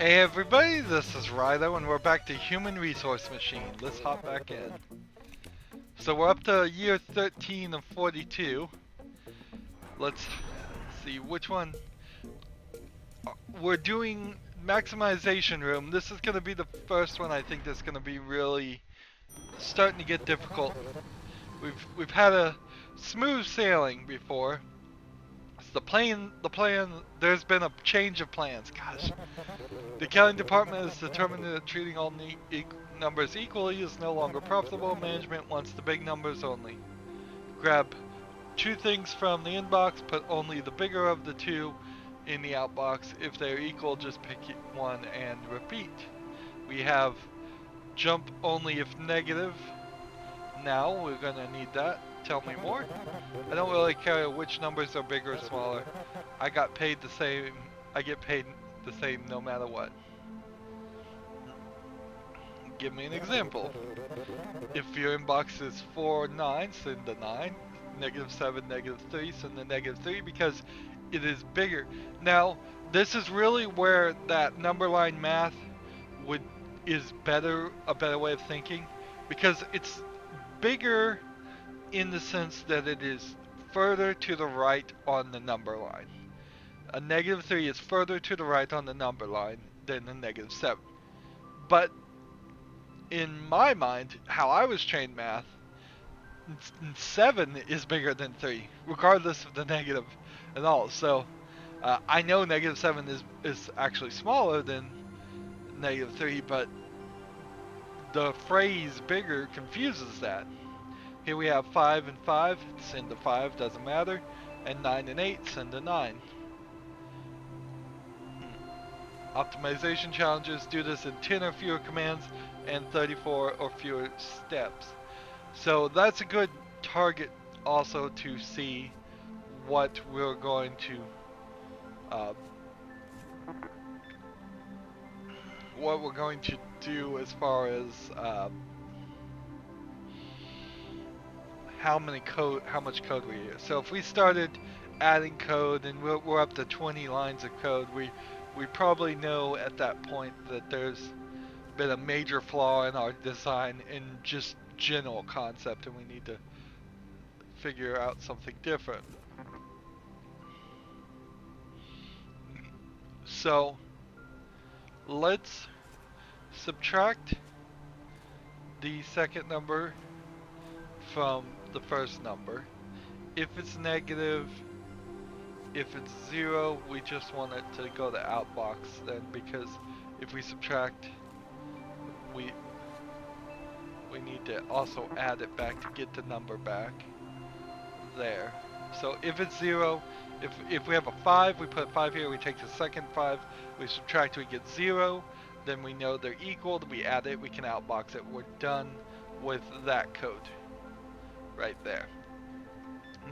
Hey everybody, this is Rydo and we're back to Human Resource Machine. Let's hop back in. So we're up to year 13 of 42. Let's see which one. We're doing maximization room. This is going to be the first one I think that's going to be really starting to get difficult. We've had a smooth sailing before. It's the plan, there's been a change of plans. Gosh. The accounting department has determined that treating all numbers equally is no longer profitable. Management wants the big numbers only. Grab two things from the inbox, put only the bigger of the two in the outbox. If they're equal, just pick one and repeat. We have jump only if negative. Now we're gonna need that. Tell me more. I don't really care which numbers are bigger or smaller. I got paid the same. I get paid the same no matter what. Give me an example. If your inbox is 4, 9, send the 9. -7, -3, send the -3 because it is bigger. Now, this is really where that number line math is a better way of thinking, because it's bigger in the sense that it is further to the right on the number line. A -3 is further to the right on the number line than a -7. But in my mind, how I was trained math, 7 is bigger than 3, regardless of the negative and all. So I know -7 is actually smaller than -3, but the phrase bigger confuses that. Here we have 5 and 5, send the 5, doesn't matter, and 9 and 8, send the 9. Optimization challenges do this in 10 or fewer commands and 34 or fewer steps. So that's a good target also to see what we're going to do as far as how much code we use. So if we started adding code and we're up to 20 lines of code, we probably know at that point that there's been a major flaw in our design in just general concept, and we need to figure out something different. So let's subtract the second number from the first number. If it's negative, if it's 0, we just want it to go to outbox then, because if we subtract, we need to also add it back to get the number back there. So if it's 0, if we have a 5, we put 5 here, we take the second 5, we subtract, we get 0, then we know they're equal, we add it, we can outbox it. We're done with that code right there.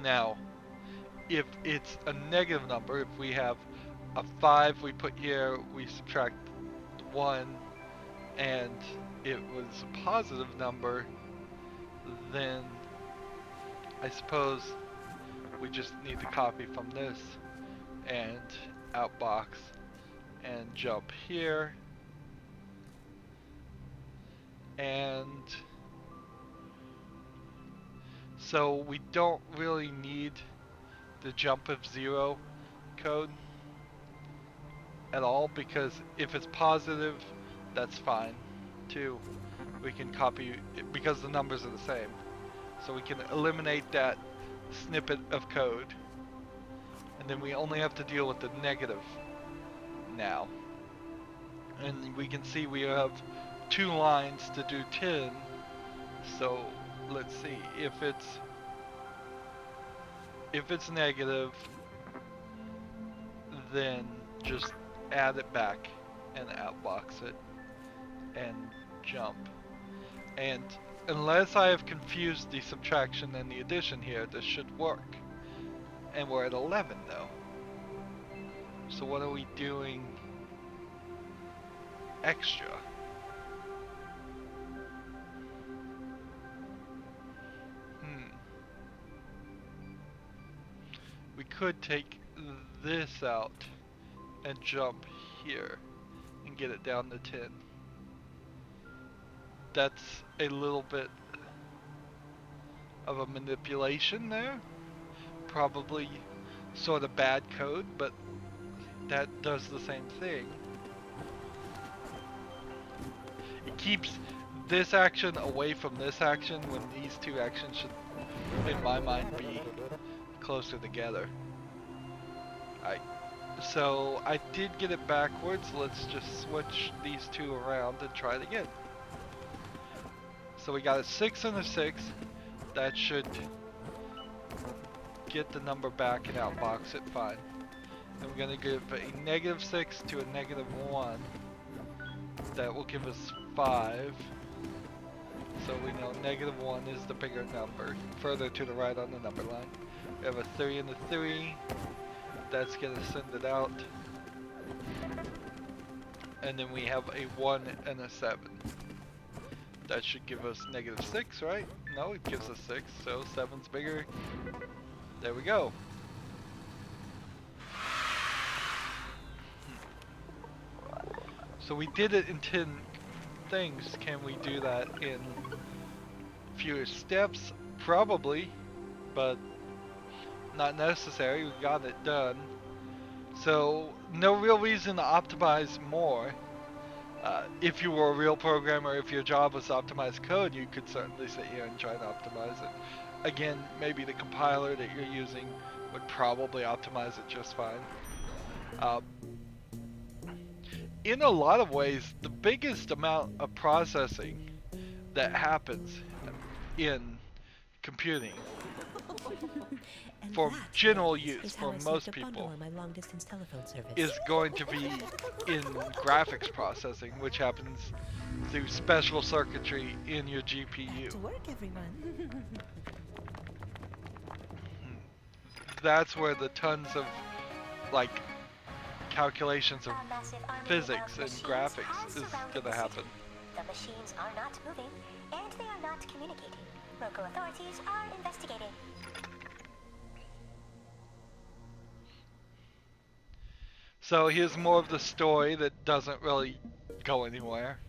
Now, if it's a negative number, if we have a 5 we put here, we subtract 1, and it was a positive number, then I suppose we just need to copy from this and outbox and jump here, and so we don't really need the jump of 0 code at all, because if it's positive, that's fine too. We can copy it because the numbers are the same, so we can eliminate that snippet of code, and then we only have to deal with the negative now. And we can see we have 2 lines to do 10. So let's see, if it's negative, then just add it back and outbox it and jump. And unless I have confused the subtraction and the addition here, this should work. And we're at 11 though. So what are we doing extra? We could take this out and jump here and get it down to 10. That's a little bit of a manipulation there. Probably sort of bad code, but that does the same thing. It keeps this action away from this action when these two actions should, in my mind, be closer together. So I did get it backwards. Let's just switch these two around and try it again. So we got a 6 and a 6. That should get the number back and outbox it fine. And we're going to give a -6 to a -1. That will give us 5. So we know -1 is the bigger number, further to the right on the number line. We have a 3 and a 3. That's going to send it out. And then we have a 1 and a 7. That should give us -6, right? No, it gives us 6, so 7's bigger. There we go. So we did it in 10 things. Can we do that in fewer steps? Probably, but not necessary. We got it done. So no real reason to optimize more. If you were a real programmer, if your job was to optimize code, you could certainly sit here and try to optimize it. Again, maybe the compiler that you're using would probably optimize it just fine. In a lot of ways, the biggest amount of processing that happens in computing for general use for most people is going to be in graphics processing, which happens through special circuitry in your GPU. To work, everyone. That's where the tons of like calculations of physics and graphics is going to happen. The machines are not moving, and they are not communicating. Local authorities are investigating. So here's more of the story that doesn't really go anywhere.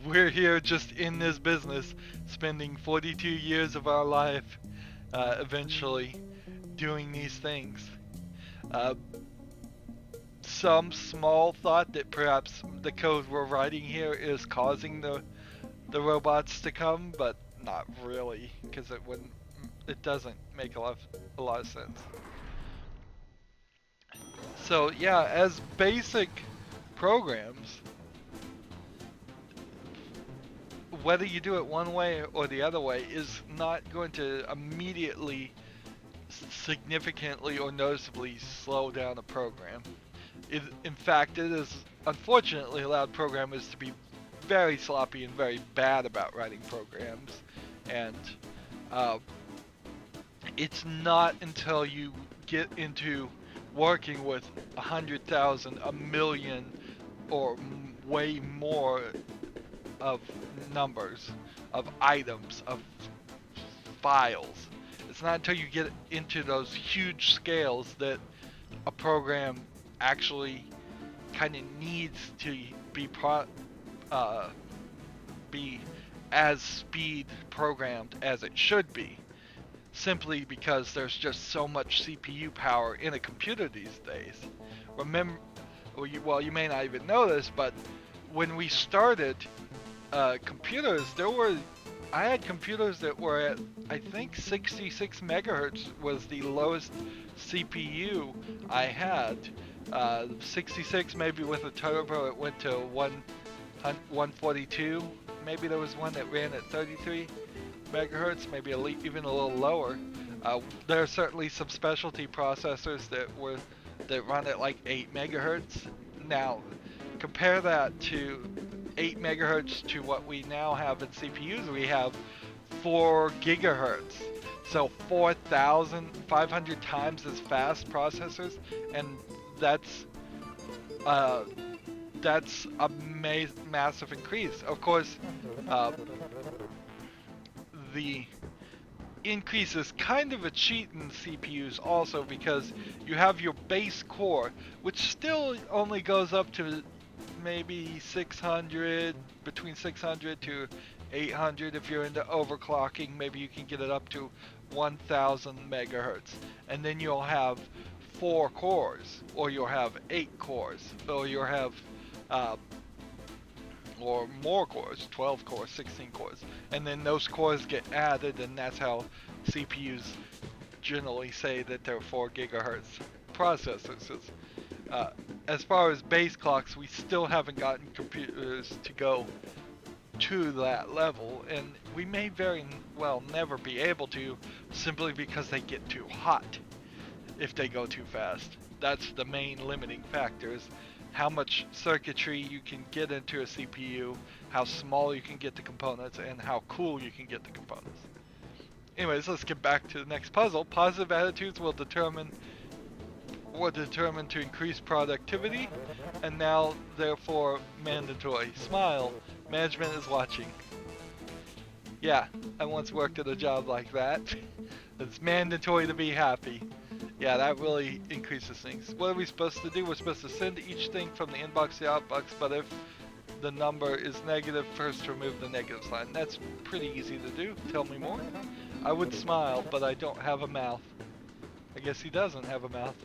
We're here just in this business, spending 42 years of our life eventually doing these things. Some small thought that perhaps the code we're writing here is causing the robots to come, but not really, because it doesn't make a lot of sense. So yeah, as basic programs, whether you do it one way or the other way is not going to immediately, significantly or noticeably slow down a program. In fact, it has unfortunately allowed programmers to be very sloppy and very bad about writing programs. And it's not until you get into working with 100,000, 1 million, or way more of numbers, of items, of files. It's not until you get into those huge scales that a program actually kind of needs to be as speed programmed as it should be, simply because there's just so much CPU power in a computer these days. Remember, well, you may not even know this, but when we started computers, I had computers that were at, I think 66 megahertz was the lowest CPU I had. 66, maybe with a turbo it went to 142. Maybe there was one that ran at 33 megahertz, maybe even a little lower. There are certainly some specialty processors that run at like 8 megahertz. Now, compare that to 8 megahertz to what we now have in CPUs. We have 4 gigahertz. So 4,500 times as fast processors, and that's a massive increase. Of course, the increases kind of a cheat in CPUs also, because you have your base core, which still only goes up to maybe 600, between 600 to 800 if you're into overclocking. Maybe you can get it up to 1000 megahertz, and then you'll have 4 cores, or you'll have 8 cores, or you'll have or more cores, 12 cores, 16 cores, and then those cores get added, and that's how CPUs generally say that they're 4 gigahertz processors. As far as base clocks, we still haven't gotten computers to go to that level, and we may very well never be able to, simply because they get too hot if they go too fast. That's the main limiting factor, is how much circuitry you can get into a CPU, how small you can get the components, and how cool you can get the components. Anyways, let's get back to the next puzzle. Positive attitudes will determine to increase productivity, and now therefore mandatory. Smile. Management is watching. Yeah, I once worked at a job like that. It's mandatory to be happy. Yeah, that really increases things. What are we supposed to do? We're supposed to send each thing from the inbox to the outbox, but if the number is negative, first remove the negative sign. That's pretty easy to do. Tell me more. I would smile, but I don't have a mouth. I guess he doesn't have a mouth.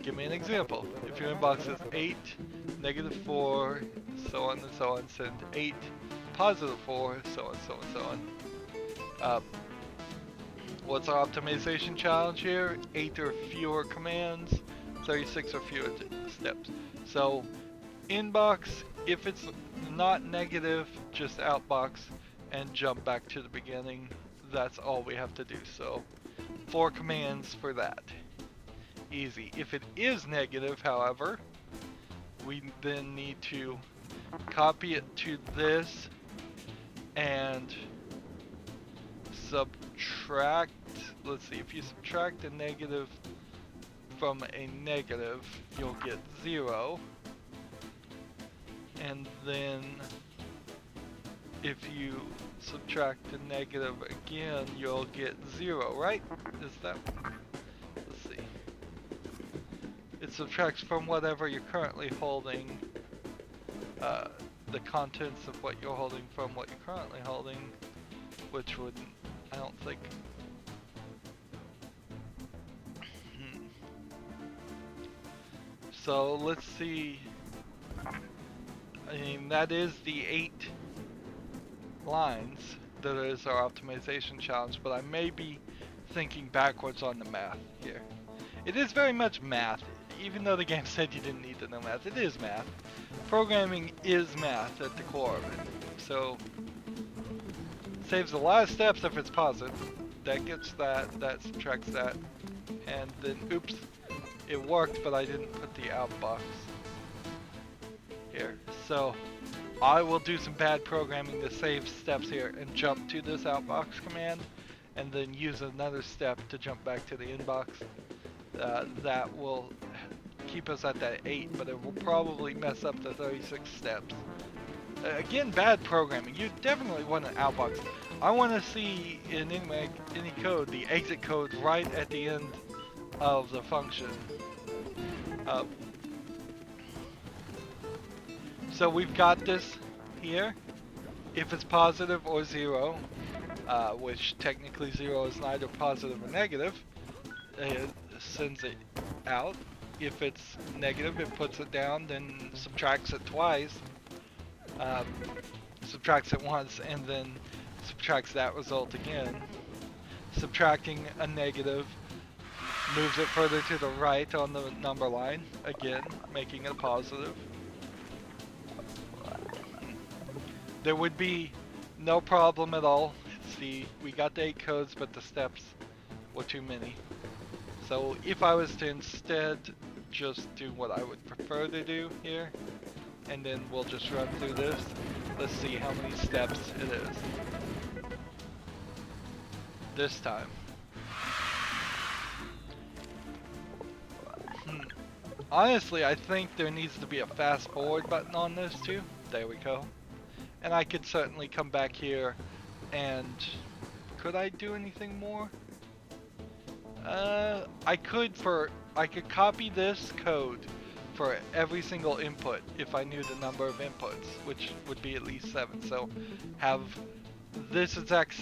Give me an example. If your inbox is 8, negative 4, so on and so on, send 8, positive 4, so on, so on, so on. What's our optimization challenge here? 8 or fewer commands, 36 or fewer steps. So, inbox, if it's not negative, just outbox and jump back to the beginning. That's all we have to do. So, 4 commands for that. Easy. If it is negative, however, we then need to copy it to this and subtract. Let's see, if you subtract a negative from a negative, you'll get 0. And then if you subtract a negative again, you'll get 0, right? Is that? Let's see. It subtracts from whatever you're currently holding, the contents of what you're holding from what you're currently holding, which would, I don't think. So let's see. I mean, that is the 8 lines. That is our optimization challenge, but I may be thinking backwards on the math here. It is very much math, even though the game said you didn't need to know math. It is math. Programming is math at the core of it. So, saves a lot of steps if it's positive. That gets that subtracts that, and then, oops, it worked, but I didn't put the outbox here. So, I will do some bad programming to save steps here and jump to this outbox command, and then use another step to jump back to the inbox. That will keep us at that 8, but it will probably mess up the 36 steps. Again, bad programming. You definitely want an outbox. I want to see in any code the exit code right at the end of the function. So we've got this here. If it's positive or 0, which technically 0 is neither positive or negative, it sends it out. If it's negative, it puts it down, then subtracts it twice, subtracts it once, and then subtracts that result again. Subtracting a negative moves it further to the right on the number line, again, making it a positive. There would be no problem at all. See, we got the 8 codes, but the steps were too many. So if I was to instead just do what I would prefer to do here, and then we'll just run through this. Let's see how many steps it is this time. Honestly, I think there needs to be a fast forward button on this too. There we go. And I could certainly come back here and Could I do anything more? I could copy this code for every single input if I knew the number of inputs, which would be at least 7. So have this exact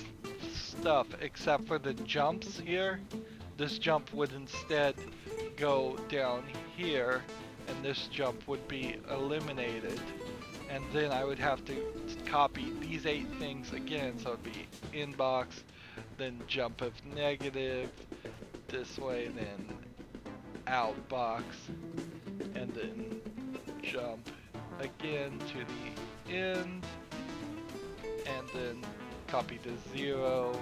stuff except for the jumps here. This jump would instead go down here, and this jump would be eliminated. And then I would have to copy these 8 things again, so it'd be inbox, then jump of negative, this way, then outbox, and then jump again to the end, and then copy to 0,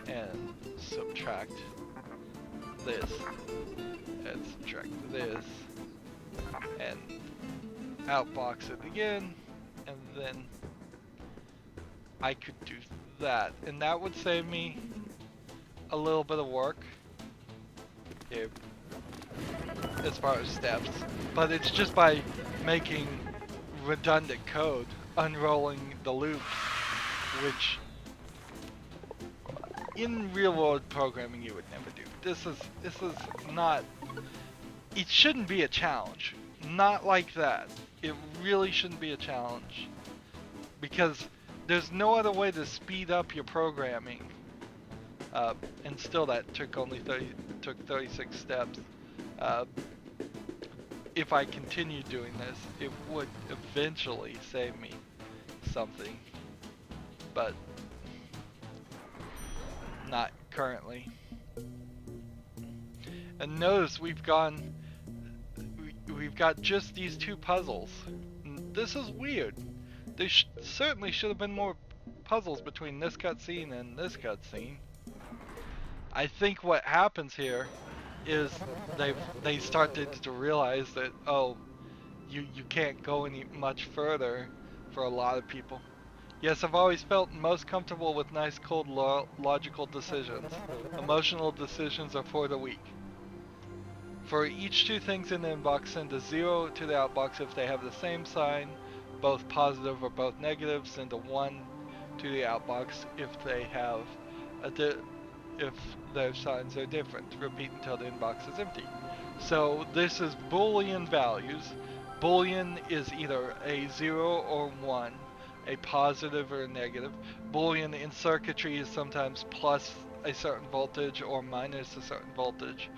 and subtract this, and subtract this, and outbox it again, and then I could do that, and that would save me a little bit of work here as far as steps, but it's just by making redundant code, unrolling the loops, which in real world programming you would never do. This is not, it shouldn't be a challenge. Not like that. It really shouldn't be a challenge, because there's no other way to speed up your programming. And still that took only 36 steps. If I continued doing this, it would eventually save me something, but not currently. And notice we've got just these 2 puzzles. This is weird. There certainly should have been more puzzles between this cutscene and this cutscene. I think what happens here is they started to realize that, oh, you can't go any much further for a lot of people. Yes, I've always felt most comfortable with nice, cold, logical decisions. Emotional decisions are for the weak. For each 2 things in the inbox, send a 0 to the outbox if they have the same sign, both positive or both negative. Send a 1 to the outbox if they have if their signs are different. Repeat until the inbox is empty. So this is Boolean values. Boolean is either a 0 or 1, a positive or a negative. Boolean in circuitry is sometimes plus a certain voltage or minus a certain voltage,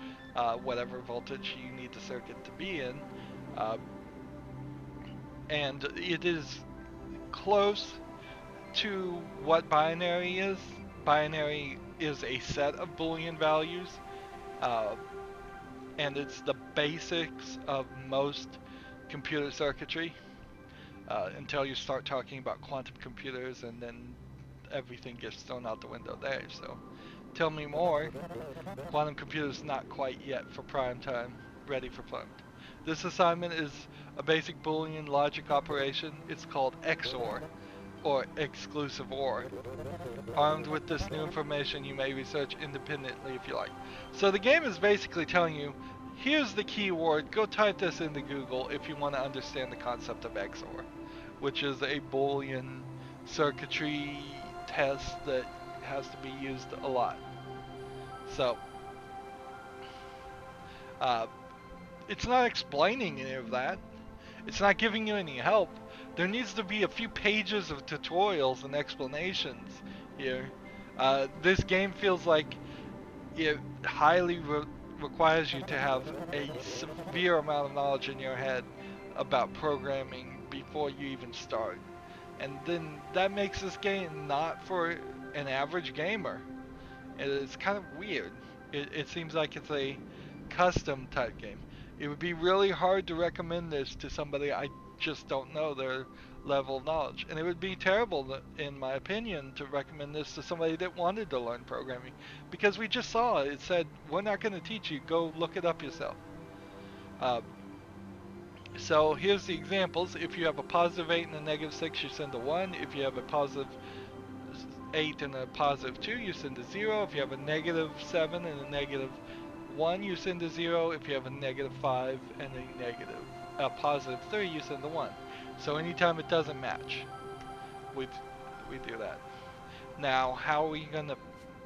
whatever voltage you need the circuit to be in. And it is close to what binary is. Binary is a set of Boolean values, and it's the basics of most computer circuitry, until you start talking about quantum computers, and then everything gets thrown out the window there. So tell me more. Quantum computers not quite yet for prime time, ready for prime. This assignment is a basic Boolean logic operation. It's called XOR, or exclusive OR. Armed with this new information, you may research independently if you like. So the game is basically telling you, here's the keyword, go type this into Google if you want to understand the concept of XOR, which is a Boolean circuitry test that has to be used a lot. So, it's not explaining any of that. It's not giving you any help. There needs to be a few pages of tutorials and explanations here. This game feels like it highly requires you to have a severe amount of knowledge in your head about programming before you even start. And then that makes this game not for an average gamer. It's kind of weird. It seems like it's a custom type game. It would be really hard to recommend this to somebody I just don't know their level of knowledge. And it would be terrible, in my opinion, to recommend this to somebody that wanted to learn programming. Because we just saw it said, we're not going to teach you, go look it up yourself. So here's the examples. If you have a positive 8 and a negative 6, you send a 1. If you have a positive 8 and a positive 2, you send a 0. If you have a negative 7 and a negative 1, you send a 0. If you have a negative 5 and a positive 3, you send a 1. So anytime it doesn't match, we do that. Now, how are we going to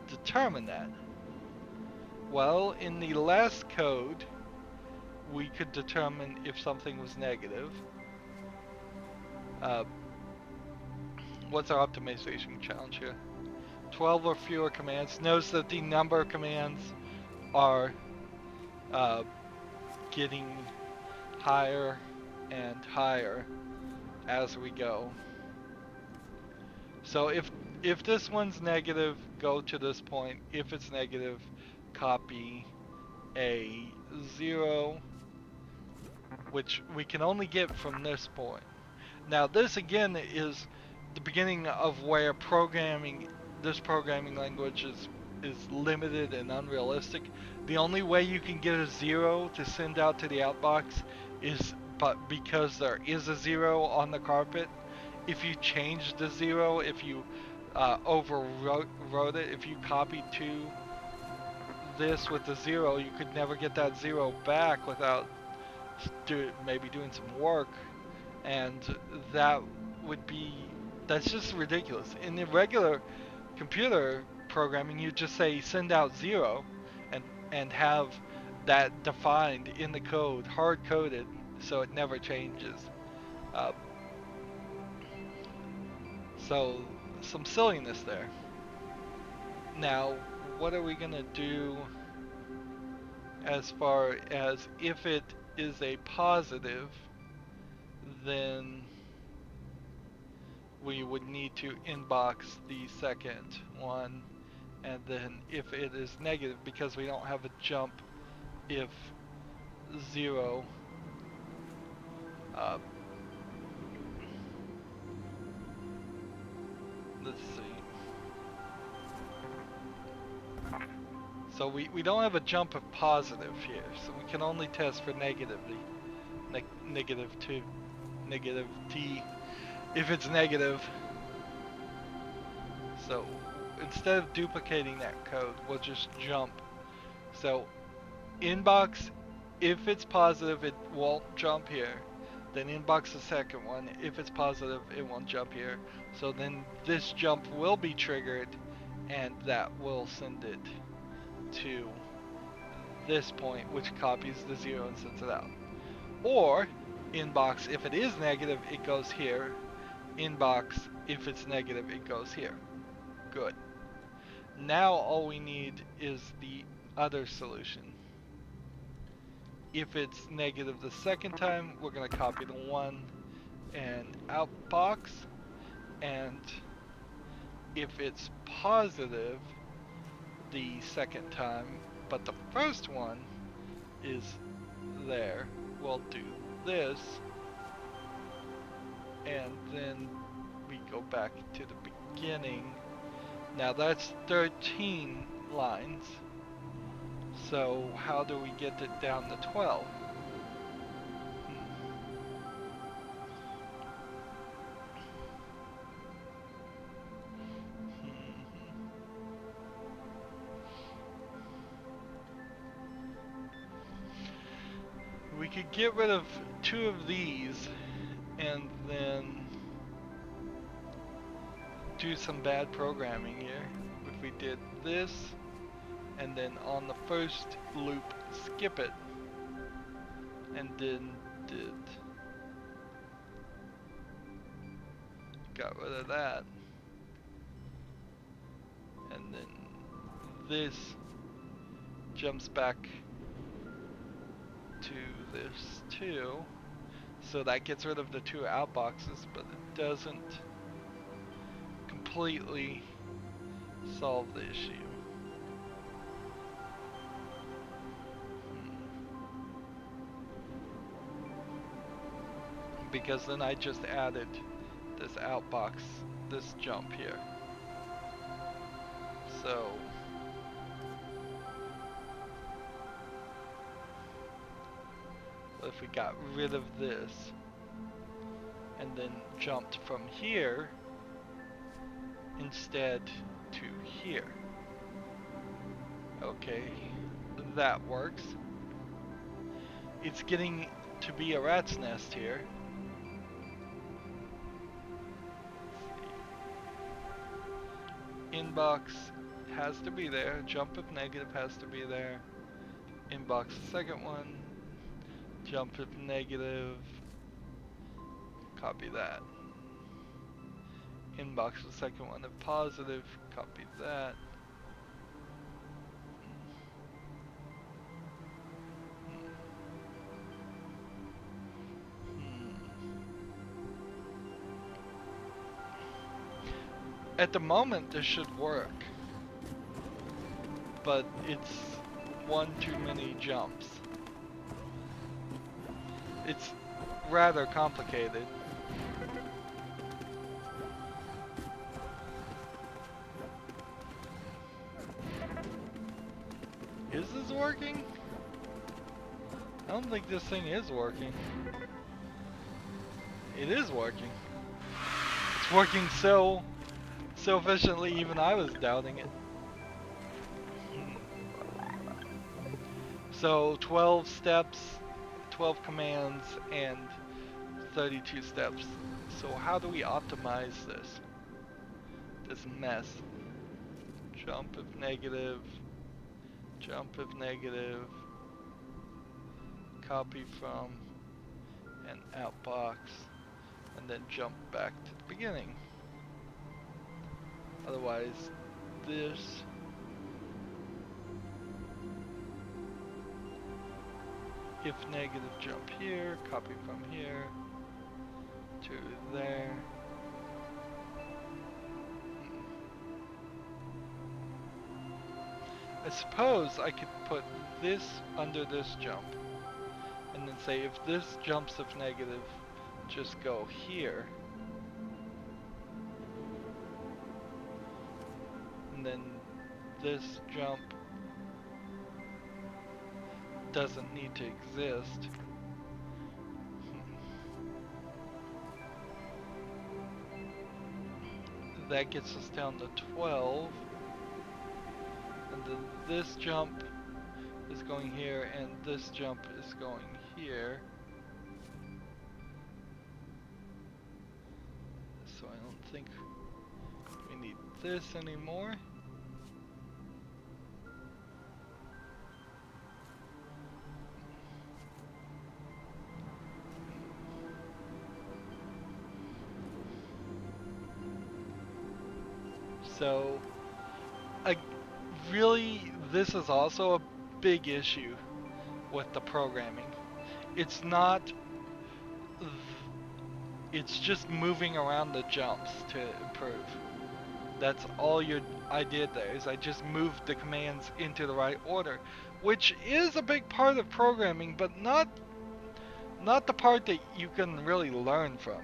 determine that? Well, in the last code, we could determine if something was negative. Uh, what's our optimization challenge here? 12 or fewer commands. Notice that the number of commands are uh, getting higher and higher as we go. So if this one's negative, go to this point. If it's negative, copy a 0, which we can only get from this point. Now this again is the beginning of where this programming language is limited and unrealistic. The only way you can get a 0 to send out to the outbox is because there is a 0 on the carpet. If you change the 0, if you overwrote it, if you copied to this with the 0, you could never get that 0 back without maybe doing some work, and that would be that's just ridiculous. In the regular computer programming, you just say send out 0 and have that defined in the code, hard coded, so it never changes. Uh, so some silliness there. Now, what are we gonna do as far as if it is a positive, then we would need to inbox the second one, and then if it is negative, because we don't have a jump if 0 let's see. So we don't have a jump of positive here, so we can only test for negatively. Negative 2, negative t, if it's negative. So instead of duplicating that code, we'll just jump. So inbox, if it's positive, it won't jump here. Then inbox the second one. If it's positive, it won't jump here. So then this jump will be triggered, and that will send it to this point, which copies the 0 and sends it out. Or inbox, if it is negative, it goes here. Inbox, if it's negative, it goes here. Good. Now all we need is the other solution. If it's negative the second time, we're going to copy the 1 and outbox. And if it's positive the second time, but the first one is there, we'll do this, and then we go back to the beginning. Now that's 13 lines, so how do we get it down to 12? We could get rid of 2 of these and then do some bad programming here. If we did this and then on the first loop skip it and then got rid of that, and then this jumps back to this too, so that gets rid of the 2 outboxes, but it doesn't completely solve the issue. Because then I just added this outbox, this jump here. So if we got rid of this and then jumped from here instead to here. Okay, that works. It's getting to be a rat's nest here. Inbox has to be there. Jump if negative has to be there. Inbox the second one. Jump if negative. Copy that. Inbox the second one if positive. Copy that. At the moment, this should work, but it's one too many jumps. It's rather complicated. Is this working? I don't think this thing is working. It is working. It's working so efficiently, even I was doubting it. So 12 steps, 12 commands, and 32 steps. So how do we optimize this mess? Jump if negative, jump if negative, copy from an outbox, and then jump back to the beginning. Otherwise, this if negative, jump here, copy from here to there. I suppose I could put this under this jump and then say if this jumps if negative, just go here. And then this jump doesn't need to exist. That gets us down to 12. And then this jump is going here, and this jump is going here. So I don't think we need this anymore. So, really, this is also a big issue with the programming. It's not, it's just moving around the jumps to improve. That's all I did there, is I just moved the commands into the right order, which is a big part of programming, but not the part that you can really learn from.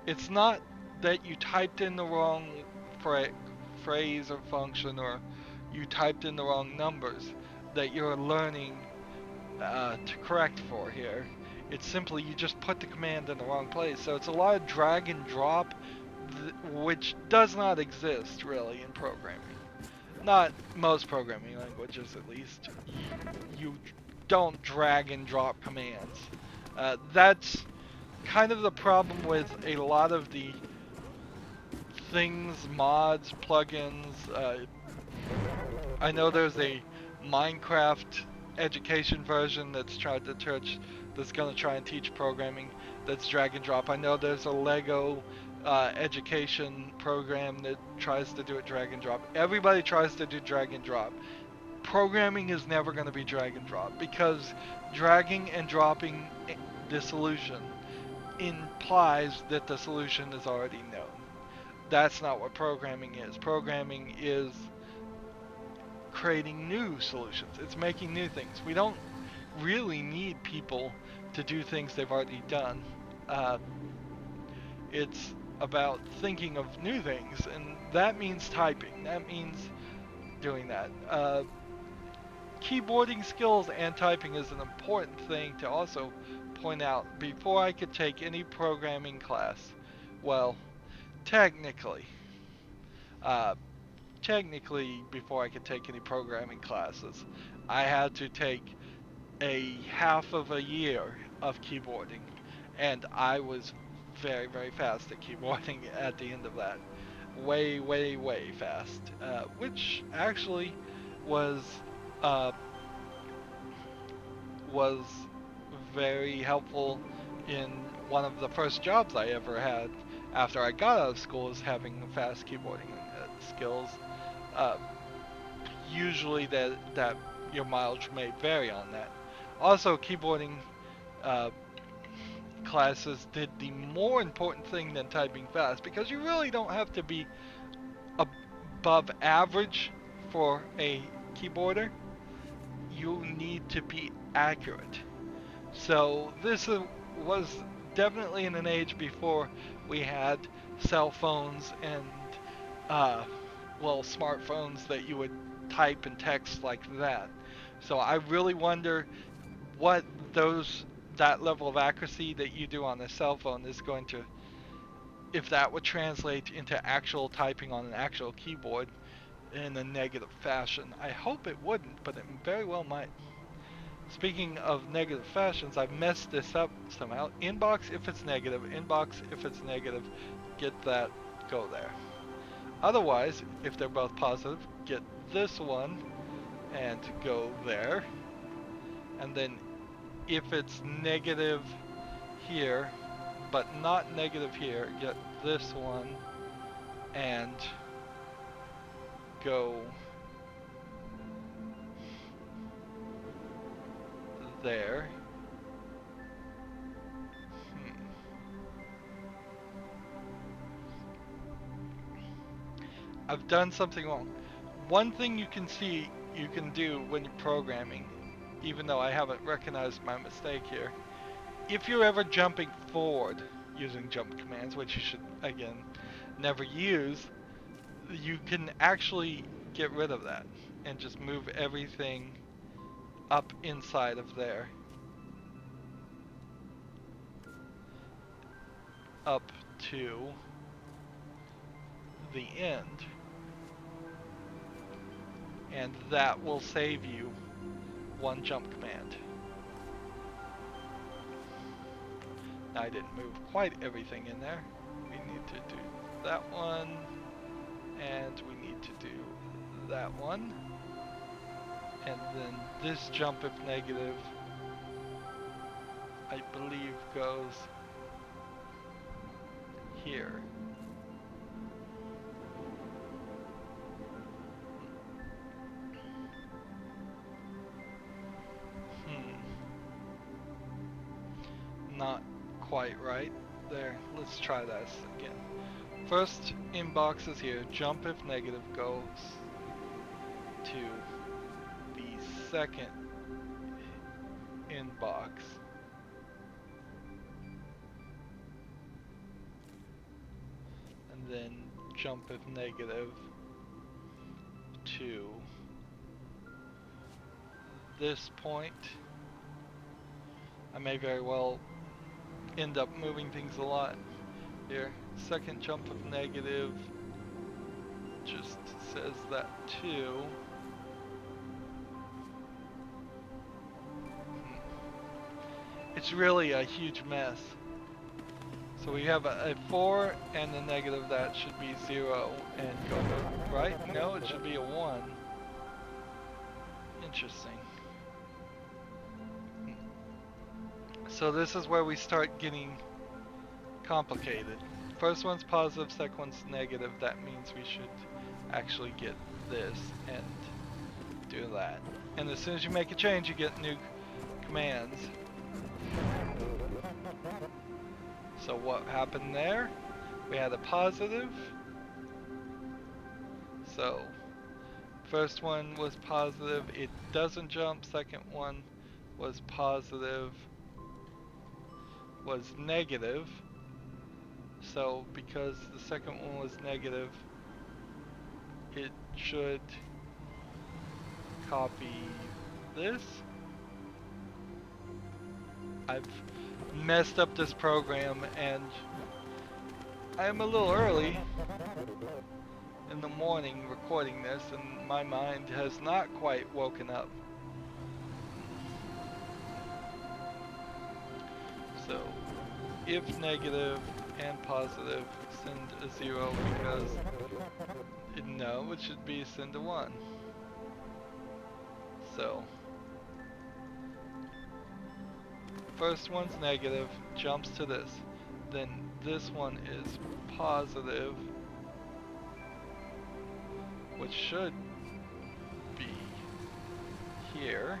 It's not that you typed in the wrong phrase or function, or you typed in the wrong numbers that you're learning to correct for here. It's simply you just put the command in the wrong place. So it's a lot of drag and drop, which does not exist really in programming. Not most programming languages, at least. You don't drag and drop commands. That's kind of the problem with a lot of the things, mods, plugins. I know there's a Minecraft education version that's going to try and teach programming that's drag and drop. I know there's a Lego education program that tries to do it drag and drop. Everybody tries to do drag and drop. Programming is never going to be drag and drop, because dragging and dropping the solution implies that the solution is already known. That's not what programming is. Programming is creating new solutions. It's making new things. We don't really need people to do things they've already done. It's about thinking of new things, and that means typing. That means doing that. Keyboarding skills and typing is an important thing to also point out. Before I could take any programming class, well, technically, before I could take any programming classes, I had to take a half of a year of keyboarding, and I was very, very fast at keyboarding at the end of that. way, way, way fast, which actually was uh, was very helpful in one of the first jobs I ever had after I got out of school, is having fast keyboarding skills. Uh, Usually that your mileage may vary on that. Also, keyboarding uh, classes did the more important thing than typing fast, because you really don't have to be above average for a keyboarder. You need to be accurate. So this was definitely in an age before we had cell phones and uh, well, smartphones that you would type and text like that. So I really wonder what those that level of accuracy that you do on a cell phone is going to, if that would translate into actual typing on an actual keyboard in a negative fashion. I hope it wouldn't, but it very well might. Speaking of negative fashions, I've messed this up somehow. Inbox if it's negative, inbox if it's negative, get that, go there. Otherwise, if they're both positive, get this one and go there. And then if it's negative here, but not negative here, get this one and go there. I've done something wrong. One thing you can see you can do when you're programming, even though I haven't recognized my mistake here, if you're ever jumping forward using jump commands, which you should, again, never use, you can actually get rid of that and just move everything up inside of there, up to the end, and that will save you one jump command. Now I didn't move quite everything in there. We need to do that one, and we need to do that one, and then this jump if negative, I believe, goes here. Not quite right. There, let's try this again. First inbox is here. Jump if negative goes to the second inbox. And then jump if negative to this point. I may very well end up moving things a lot here. Second jump of negative just says that too. It's really a huge mess. So we have a 4 and a negative, that should be 0 and go to, right? No, it should be a 1. Interesting. So this is where we start getting complicated. First one's positive, second one's negative. That means we should actually get this and do that. And as soon as you make a change, you get new commands. So what happened there? We had a positive. So first one was positive, it doesn't jump. Second one was positive, was negative. So because the second one was negative, it should copy this. I've messed up this program and I'm a little early in the morning recording this, and my mind has not quite woken up. So if negative and positive, send a 0 because no, it should be send a 1. So first one's negative, jumps to this. Then this one is positive, which should be here.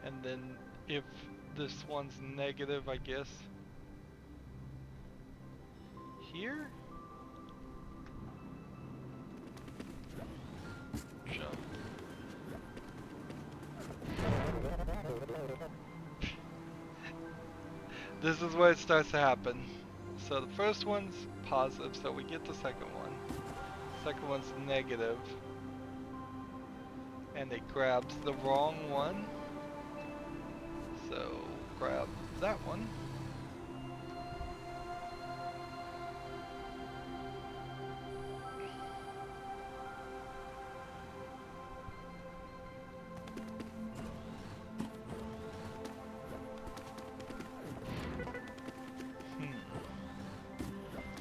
And then if this one's negative, I guess here? Jump. This is where it starts to happen. So the first one's positive, so we get the second one. Second one's negative. And it grabs the wrong one. So grab that one.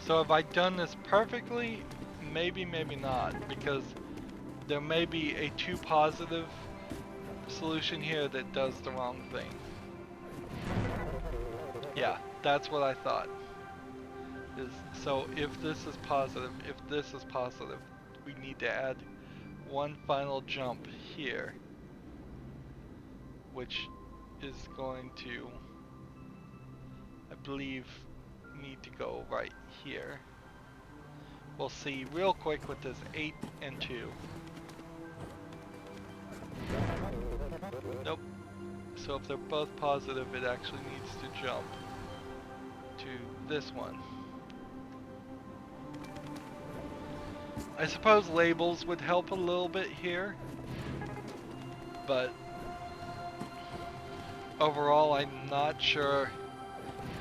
So have I done this perfectly? Maybe, maybe not, because there may be a too positive solution here that does the wrong thing. Yeah, that's what I thought. So if this is positive, if this is positive, we need to add one final jump here, which is going to, I believe, need to go right here. We'll see real quick with this 8 and 2. Nope. So if they're both positive, it actually needs to jump to this one. I suppose labels would help a little bit here, but overall I'm not sure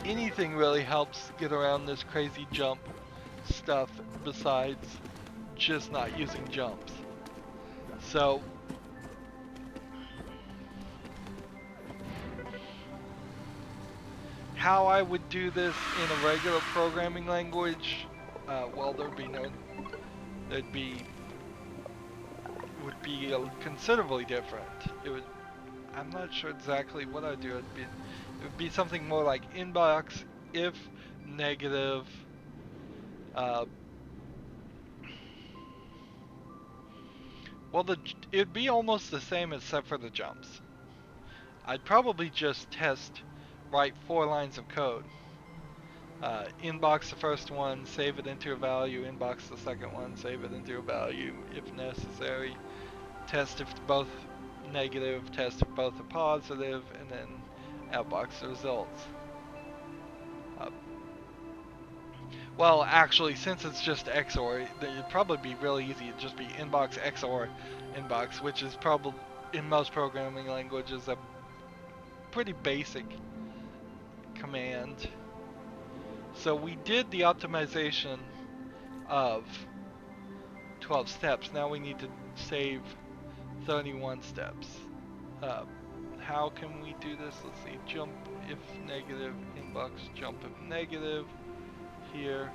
anything really helps get around this crazy jump stuff besides just not using jumps. So how I would do this in a regular programming language, well, would be considerably different. I'm not sure exactly what I'd do. It would be something more like inbox if negative. Well, it'd be almost the same except for the jumps. I'd probably just write 4 lines of code. Inbox the first one, save it into a value, inbox the second one, save it into a value if necessary, test if both negative, test if both are positive, and then outbox the results. Well, actually, since it's just XOR, it'd probably be really easy. It'd just be inbox XOR inbox, which is probably, in most programming languages, a pretty basic command. So we did the optimization of 12 steps. Now we need to save 31 steps. How can we do this? Let's see. Jump if negative, inbox jump if negative. Here.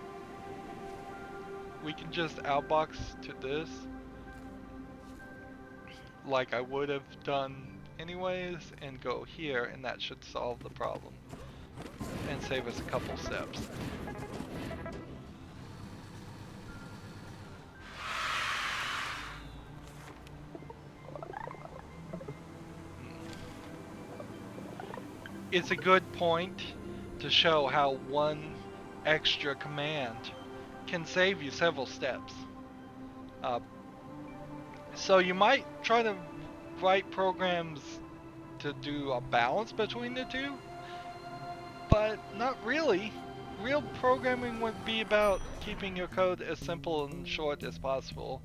We can just outbox to this like I would have done anyways and go here, and that should solve the problem and save us a couple steps. It's a good point to show how one extra command can save you several steps. So you might try to write programs to do a balance between the two, but not really. Real programming would be about keeping your code as simple and short as possible.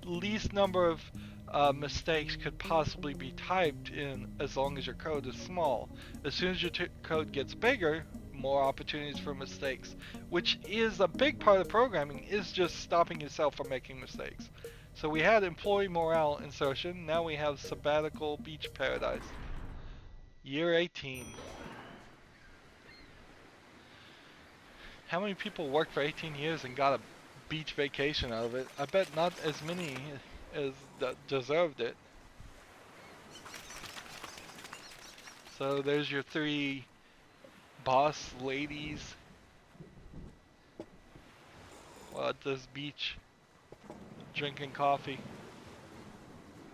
Least number of mistakes could possibly be typed in as long as your code is small. As soon as your code gets bigger, more opportunities for mistakes, which is a big part of programming, is just stopping yourself from making mistakes. So we had employee morale insertion, now we have sabbatical beach paradise. Year 18. How many people worked for 18 years and got a beach vacation out of it? I bet not as many as deserved it. So there's your three boss ladies at this beach drinking coffee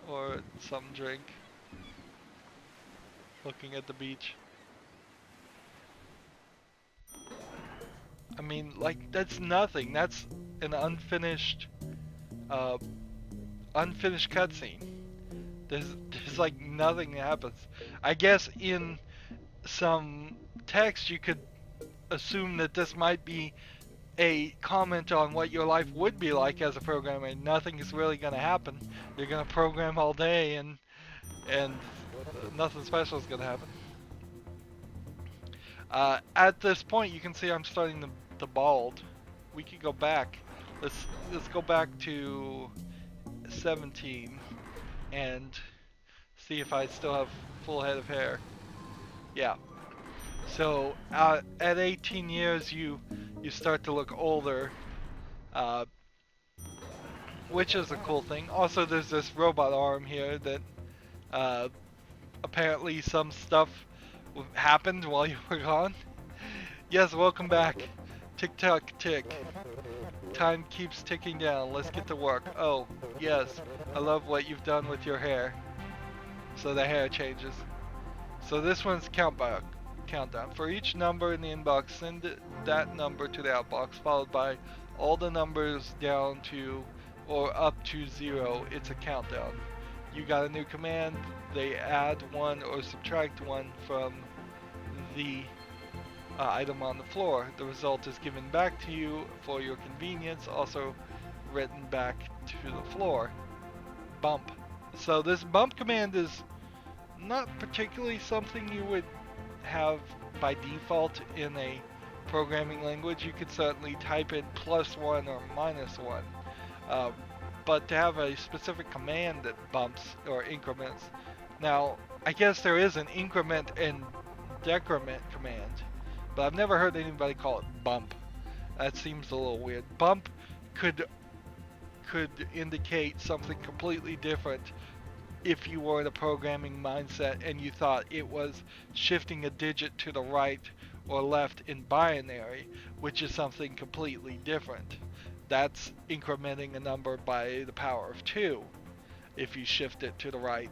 or some drink, looking at the beach. I mean, like, that's nothing. That's an uh, unfinished cutscene. There's like nothing that happens. I guess in some text you could assume that this might be a comment on what your life would be like as a programmer. Nothing is really going to happen. You're going to program all day and nothing special is going to happen. At this point, you can see I'm starting to bald. We could go back. Let's go back to 17 and see if I still have full head of hair. Yeah. So at 18 years, you start to look older, uh, which is a cool thing. Also, there's this robot arm here that uh, apparently some stuff happened while you were gone. Yes, welcome back. Tick tock tick. Time keeps ticking down. Let's get to work. Oh, yes. I love what you've done with your hair. So the hair changes. So this one's countdown. For each number in the inbox, send that number to the outbox, followed by all the numbers down to or up to 0. It's a countdown. You got a new command. They add 1 or subtract 1 from the item on the floor. The result is given back to you for your convenience, also written back to the floor. Bump. So this bump command is not particularly something you would have by default in a programming language. You could certainly type in +1 or -1. But to have a specific command that bumps or increments. Now, I guess there is an increment and decrement command, but I've never heard anybody call it bump. That seems a little weird. Bump could indicate something completely different if you were in a programming mindset and you thought it was shifting a digit to the right or left in binary, which is something completely different. That's incrementing a number by the power of 2. If you shift it to the right,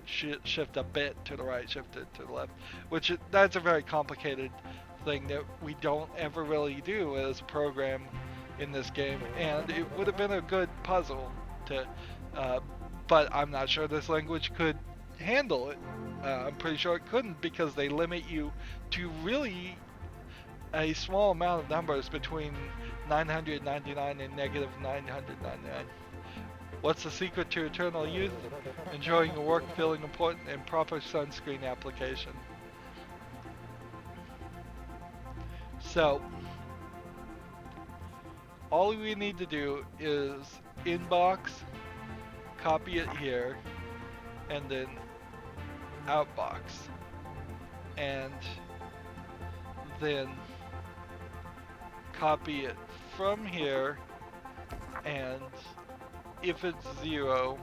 shift a bit to the right, shift it to the left, that's a very complicated thing that we don't ever really do as a program in this game, and it would have been a good puzzle to but I'm not sure this language could handle it. I'm pretty sure it couldn't, because they limit you to really a small amount of numbers between 999 and -999. What's the secret to eternal youth? Enjoying your work, feeling important, and proper sunscreen application. So, all we need to do is inbox, copy it here, and then outbox, and then copy it from here, and if it's 0,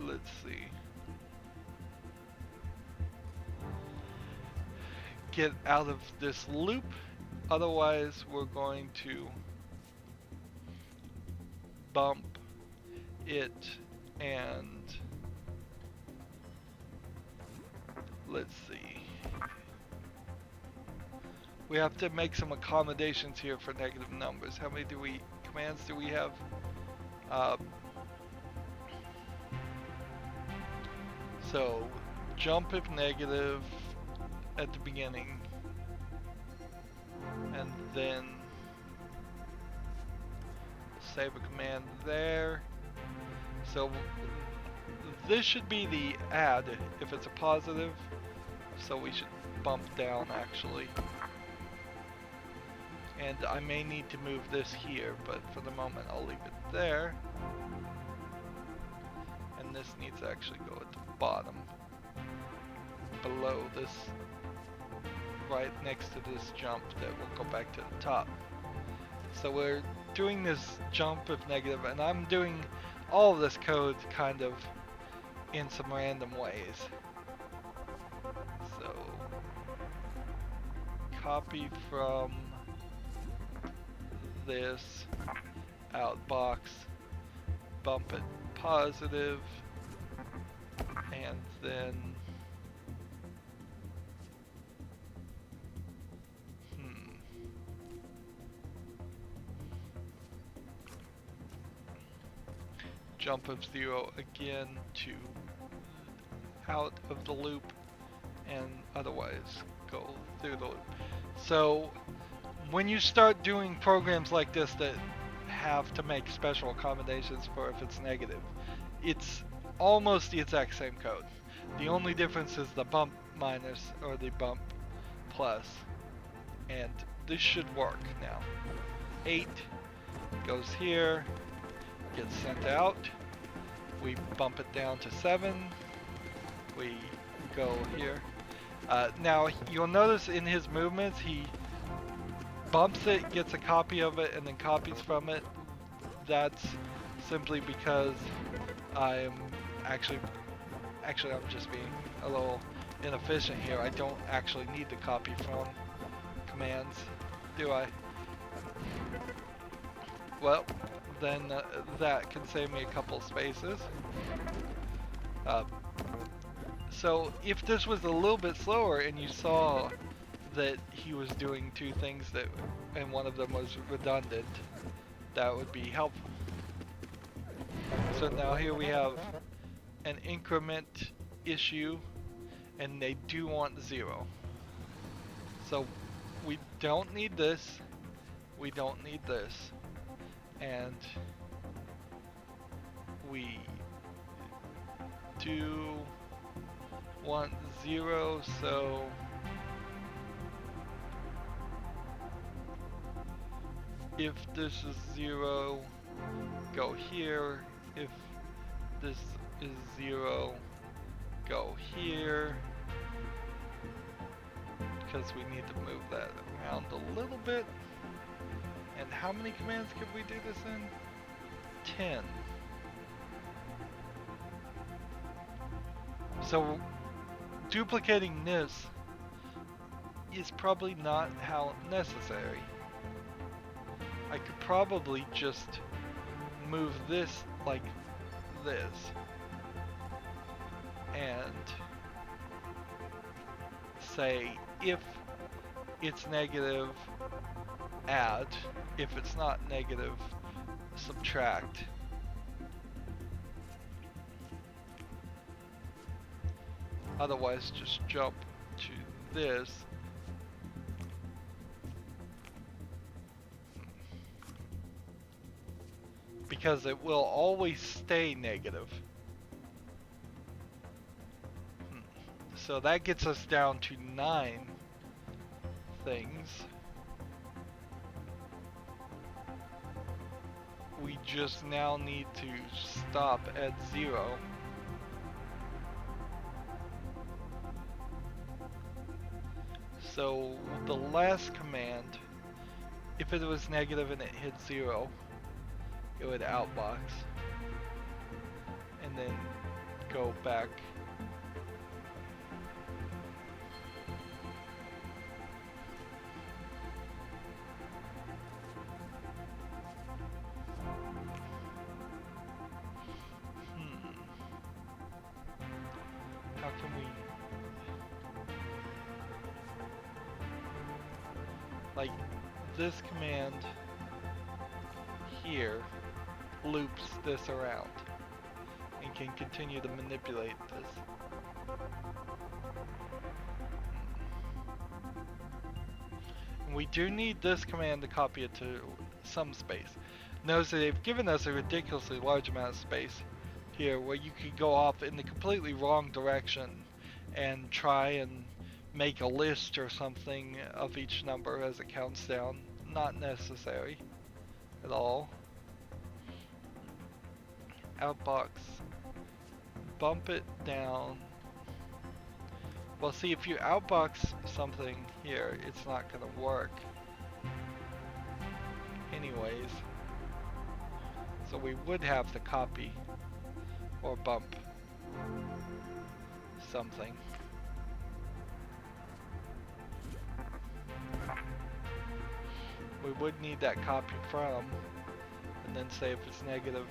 let's see, get out of this loop. Otherwise, we're going to bump it, and let's see. We have to make some accommodations here for negative numbers. How many commands do we have? So, jump if negative at the beginning, and then save a command there. So this should be the add if it's a positive, so we should bump down actually. And I may need to move this here, but for the moment I'll leave it there. this needs to actually go at the bottom, below this, right next to this jump that will go back to the top. So we're doing this jump of negative, and I'm doing all of this code kind of in some random ways. So copy from this outbox, bump it positive, and then jump of 0 again to out of the loop, and otherwise go through the loop. So when you start doing programs like this that have to make special accommodations for if it's negative, it's almost the exact same code. The only difference is the bump minus or the bump plus, and this should work now. 8 goes here, gets sent out, we bump it down to 7, we go here. Now you'll notice in his movements he bumps it, gets a copy of it, and then copies from it. That's simply because I'm actually I'm just being a little inefficient here. I don't actually need to copy from commands, do I? Well, then that can save me a couple spaces. So if this was a little bit slower and you saw that he was doing two things that, and one of them was redundant, that would be helpful. So now here we have an increment issue, and they do want 0. So we don't need this, we don't need this, and we do want 0, so if this is 0, go here. If this is 0, go here. Because we need to move that around a little bit. And how many commands could we do this in? 10. So duplicating this is probably not how necessary. I could probably just move this like this and say if it's negative, add. If it's not negative, subtract. Otherwise, just jump to this. Because it will always stay negative. So that gets us down to 9 things. We just now need to stop at 0. So the last command, if it was negative and it hit 0, it would outbox and then go back. How can we, like, this command here loops this around and can continue to manipulate this. And we do need this command to copy it to some space. Notice that they've given us a ridiculously large amount of space here where you could go off in the completely wrong direction and try and make a list or something of each number as it counts down. Not necessary at all. Outbox bump it down. Well, see, if you outbox something here, it's not gonna work anyways. So we would have to copy or bump something. We would need that copy from, and then say if it's negative,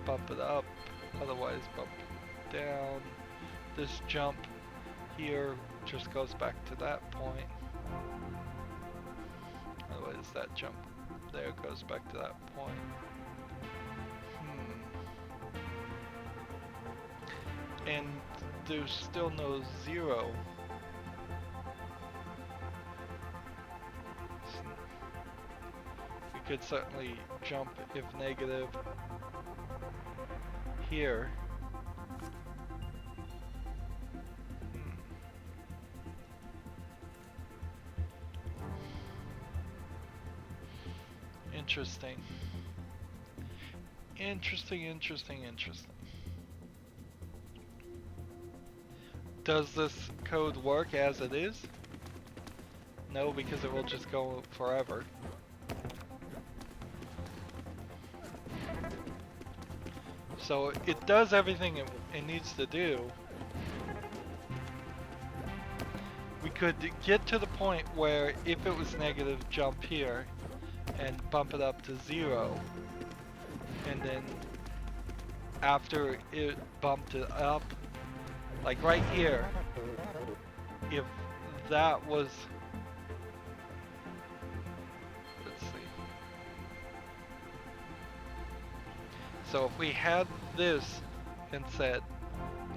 bump it up, otherwise bump down. This jump here just goes back to that point. Otherwise that jump there goes back to that point. And there's still no 0. We could certainly jump if negative here. Interesting. Interesting. Does this code work as it is? No, because it will just go forever. So it does everything it needs to do. We could get to the point where if it was negative, jump here and bump it up to 0. And then after it bumped it up, like right here, if that was, let's see. So if we had this and said,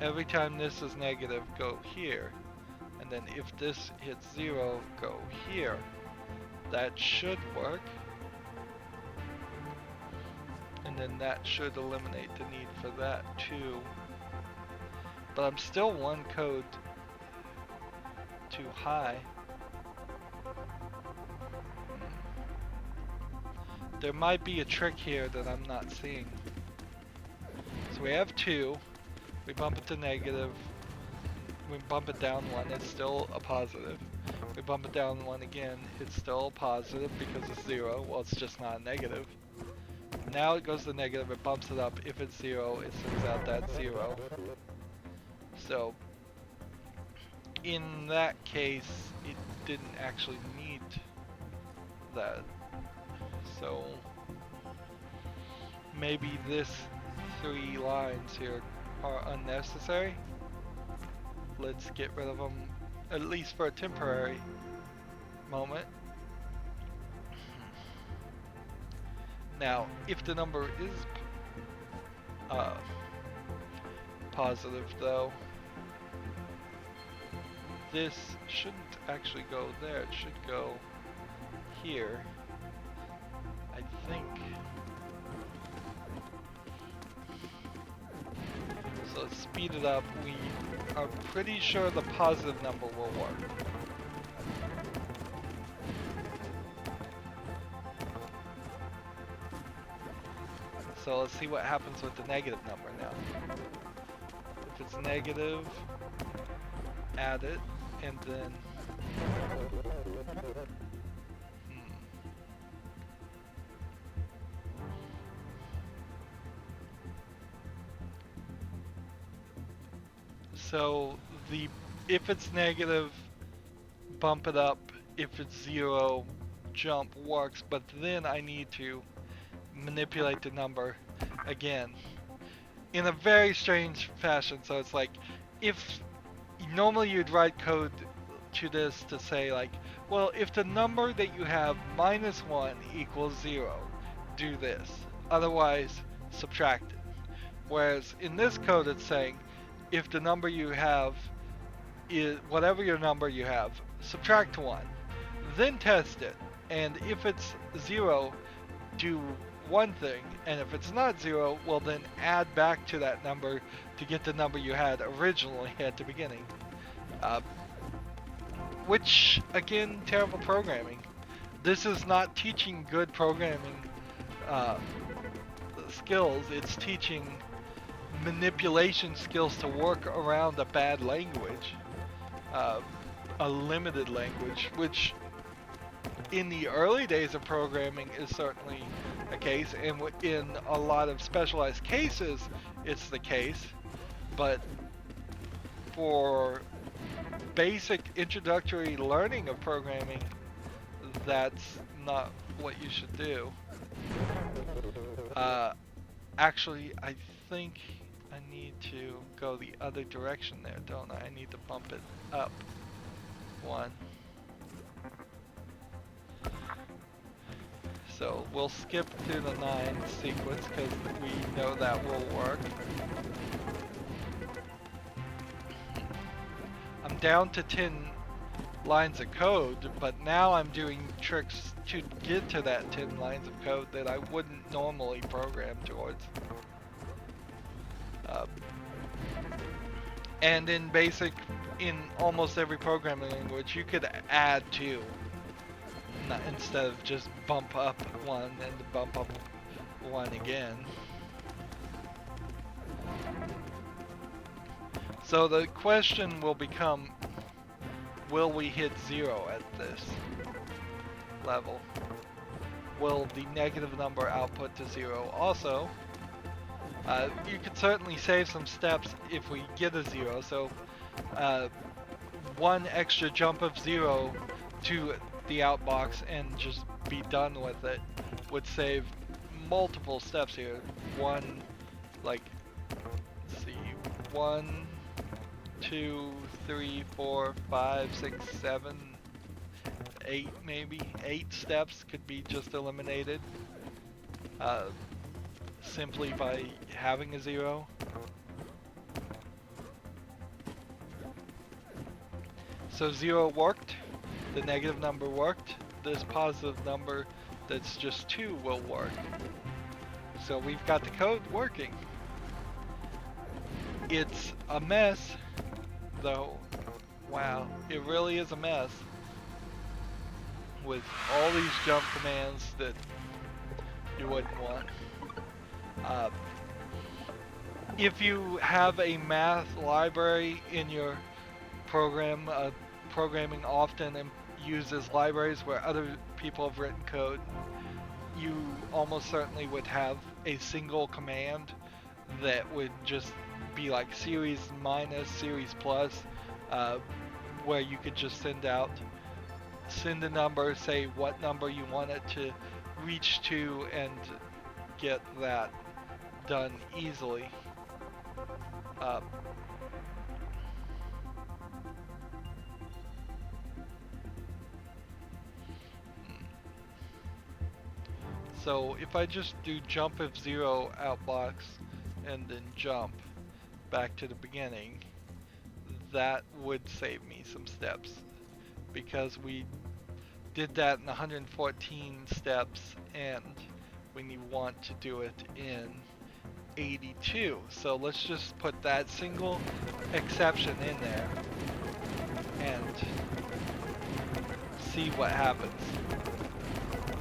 every time this is negative, go here. And then if this hits 0, go here. That should work. And then that should eliminate the need for that too. But I'm still one code too high. There might be a trick here that I'm not seeing. So we have 2. We bump it to negative. We bump it down 1, it's still a positive. We bump it down 1 again, it's still a positive because it's 0. Well, it's just not a negative. Now it goes to negative, it bumps it up. If it's 0, it sends out that 0. So, in that case, it didn't actually need that. So, maybe this 3 lines here are unnecessary. Let's get rid of them, at least for a temporary moment. Now, if the number is positive though, this shouldn't actually go there, it should go here, I think. So let's speed it up. We are pretty sure the positive number will work. So let's see what happens with the negative number now. If it's negative, add it, and then so if it's negative, bump it up. If it's 0, jump works, but then I need to manipulate the number again in a very strange fashion. So it's like, if normally you'd write code to this to say like, well, if the number that you have -1 equals 0, do this, otherwise subtract it. Whereas in this code it's saying, if the number you have is whatever your number you have, subtract 1, then test it, and if it's 0, do one thing, and if it's not 0, well then add back to that number to get the number you had originally at the beginning. Which, again, terrible programming. This is not teaching good programming skills, it's teaching manipulation skills to work around a bad language, uh, a limited language, which in the early days of programming is certainly a case, and in a lot of specialized cases it's the case, but for basic introductory learning of programming, that's not what you should do. Actually, I think I need to go the other direction there, don't I? I need to bump it up one. So we'll skip through the 9 sequence because we know that will work. I'm down to 10 lines of code, but now I'm doing tricks to get to that 10 lines of code that I wouldn't normally program towards. And in basic, in almost every programming language, you could add 2. Instead of just bump up 1 and bump up 1 again. So the question will become, will we hit 0 at this level? Will the negative number output to 0? Also, you could certainly save some steps if we get a 0, so 1 extra jump of 0 to the outbox and just be done with it would save multiple steps here. One, like, let's see, 1, 2, 3, 4, 5, 6, 7, 8 maybe. 8 steps could be just eliminated simply by having a 0. So 0 worked. The negative number worked. This positive number that's just 2 will work. So we've got the code working. It's a mess, though. Wow, it really is a mess. With all these jump commands that you wouldn't want. If you have a math library in your program, programming often uses libraries where other people have written code, you almost certainly would have a single command that would just be like series minus, series plus, where you could just send a number, say what number you want it to reach to, and get that done easily. So if I just do jump of 0 outbox and then jump back to the beginning, that would save me some steps, because we did that in 114 steps and we want to do it in 82. So let's just put that single exception in there and see what happens.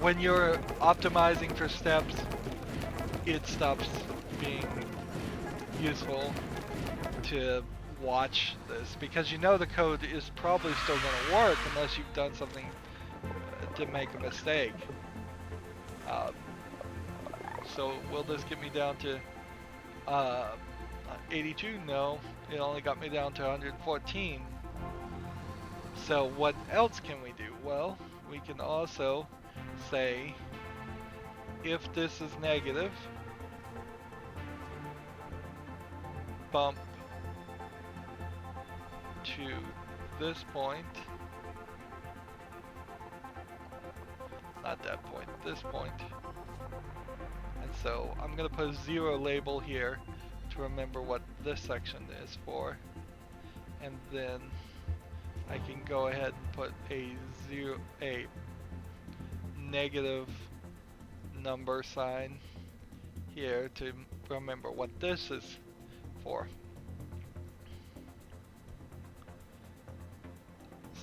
When you're optimizing for steps, it stops being useful to watch this, because you know the code is probably still going to work unless you've done something to make a mistake. So will this get me down to 82? No, it only got me down to 114. So what else can we do? Well, we can also say, if this is negative, bump to this point, not that point, this point. And so I'm going to put a 0 label here to remember what this section is for, and then I can go ahead and put a negative number sign here to remember what this is for.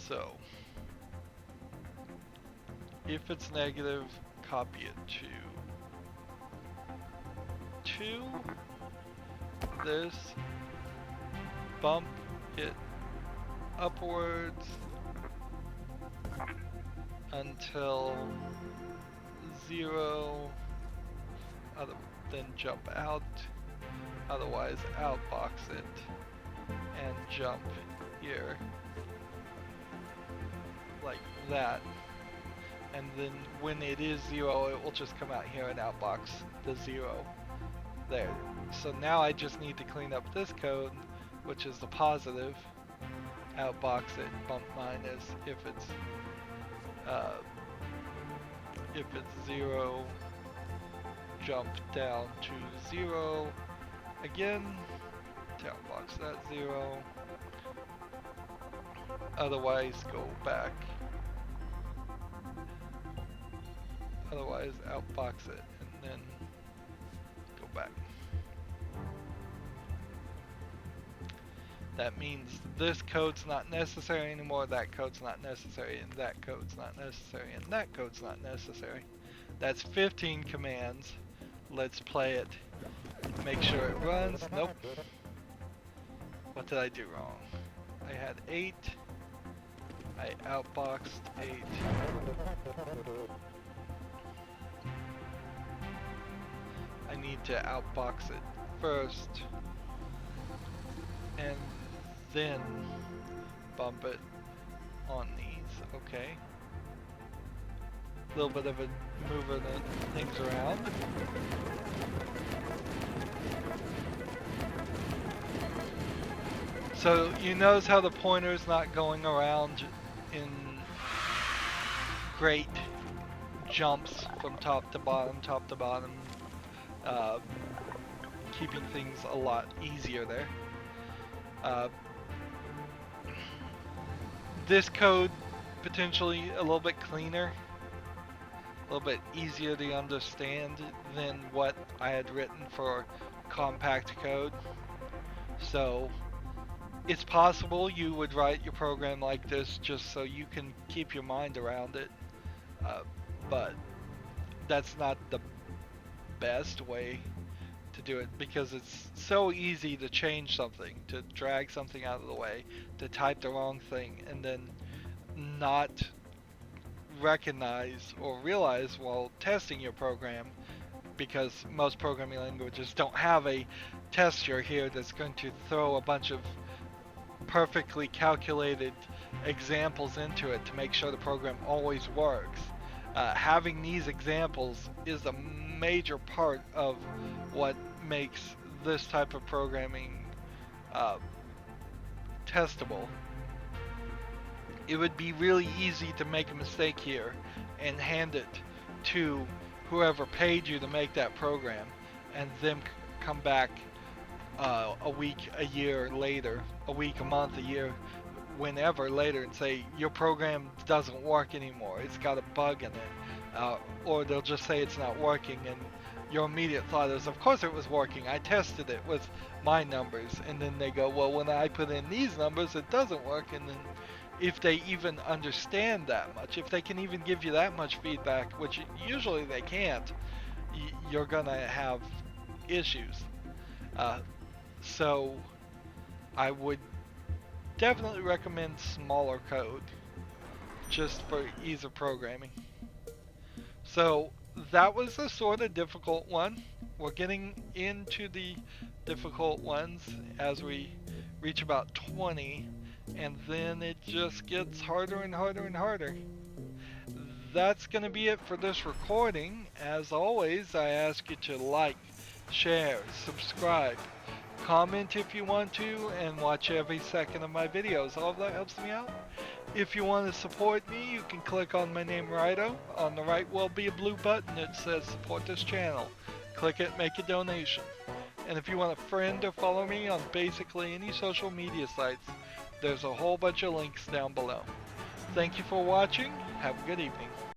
So if it's negative, copy it to 2, this, bump it upwards until 0, then jump out, otherwise outbox it, and jump here, like that. And then when it is 0, it will just come out here and outbox the 0 there. So now I just need to clean up this code, which is the positive, outbox it, bump minus if it's 0, jump down to 0 again, to outbox that 0, otherwise go back. Otherwise, outbox it and then go back. That means this code's not necessary anymore, that code's not necessary, and that code's not necessary, and that code's not necessary. That's 15 commands. Let's play it. Make sure it runs. Nope. What did I do wrong? I had 8. I outboxed 8. I need to outbox it first and then bump it on these. Okay. A little bit of a moving things around. So you notice how the pointer's not going around in great jumps from top to bottom, keeping things a lot easier there. This code potentially a little bit cleaner, a little bit easier to understand than what I had written for compact code. So it's possible you would write your program like this just so you can keep your mind around it, but that's not the best way to do it, because it's so easy to change something, to drag something out of the way, to type the wrong thing, and then not recognize or realize while testing your program, because most programming languages don't have a tester here that's going to throw a bunch of perfectly calculated examples into it to make sure the program always works. Having these examples is a major part of what makes this type of programming testable. It would be really easy to make a mistake here and hand it to whoever paid you to make that program, and then come back a week, a year later, a week, a month, a year, whenever later, and say your program doesn't work anymore, it's got a bug in it, or they'll just say it's not working, and your immediate thought is, of course it was working, I tested it with my numbers, and then they go, well, when I put in these numbers it doesn't work. And then if they even understand that much, if they can even give you that much feedback, which usually they can't, you're gonna have issues. So I would definitely recommend smaller code just for ease of programming. So that was a sort of difficult one. We're getting into the difficult ones as we reach about 20, and then it just gets harder and harder and harder. That's going to be it for this recording. As always, I ask you to like, share, subscribe, comment if you want to, and watch every second of my videos. All of that helps me out. If you want to support me, you can click on my name, Rydo. On the right will be a blue button that says support this channel. Click it, make a donation. And if you want to friend or follow me on basically any social media sites, there's a whole bunch of links down below. Thank you for watching. Have a good evening.